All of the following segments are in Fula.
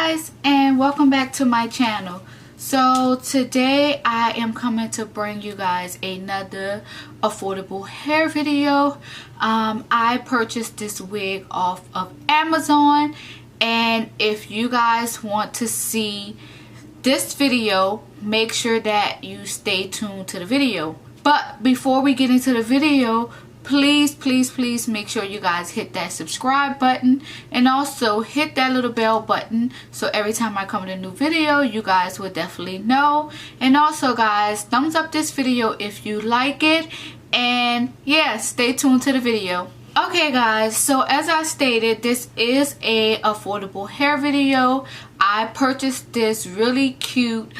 guys, and welcome back to my channel. So today I am coming to bring you guys another affordable hair video. I purchased this wig off of Amazon, and if you guys want to see this video, make sure that you stay tuned to the video. But before we get into the video, please make sure you guys hit that subscribe button and also hit that little bell button so every time I come with a new video you guys will definitely know. And also guys, thumbs up this video if you like it, and yeah, stay tuned to the video. Okay guys, so as I stated, this is a affordable hair video. I purchased this really cute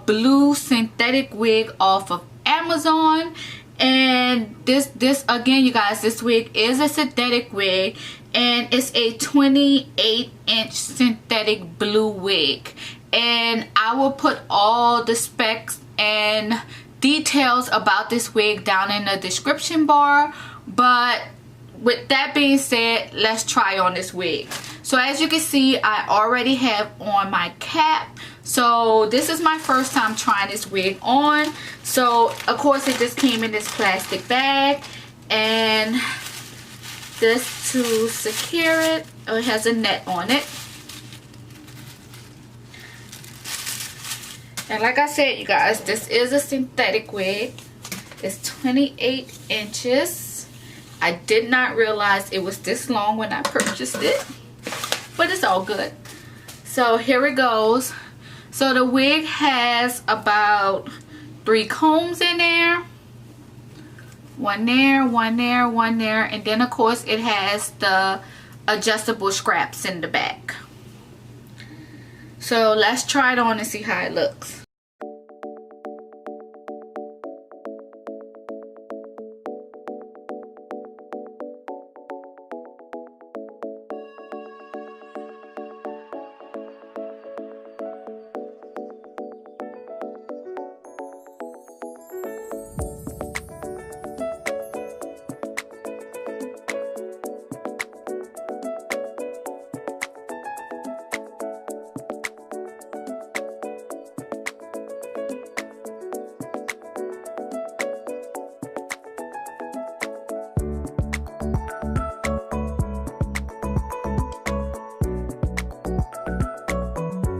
blue synthetic wig off of Amazon. And this again, you guys, this wig is a synthetic wig, and it's a 28-inch synthetic blue wig. And I will put all the specs and details about this wig down in the description bar. But with that being said, let's try on this wig. So as you can see, I already have on my cap. So this is my first time trying this wig on. So of course it just came in this plastic bag, and this to secure it, it has a net on it. And like I said, you guys, this is a synthetic wig. It's 28 inches. I did not realize it was this long when I purchased it, but it's all good. So here it goes. So the wig has about 3 combs in there. One there, one there, one there. And then of course it has the adjustable scraps in the back. So let's try it on and see how it looks.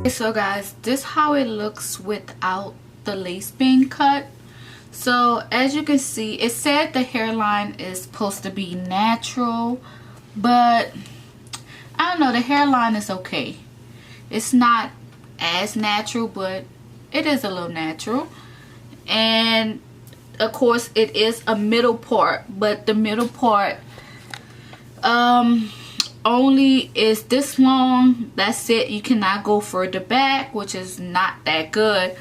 So guys, this how it looks without the lace being cut. So as you can see, it said the hairline is supposed to be natural, but I don't know, the hairline is okay. It's not as natural, but it is a little natural. And of course it is a middle part, but the middle part only is this long. That's it. You cannot go further back, which is not that good.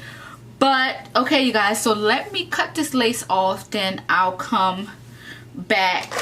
But okay you guys, so let me cut this lace off, then I'll come back.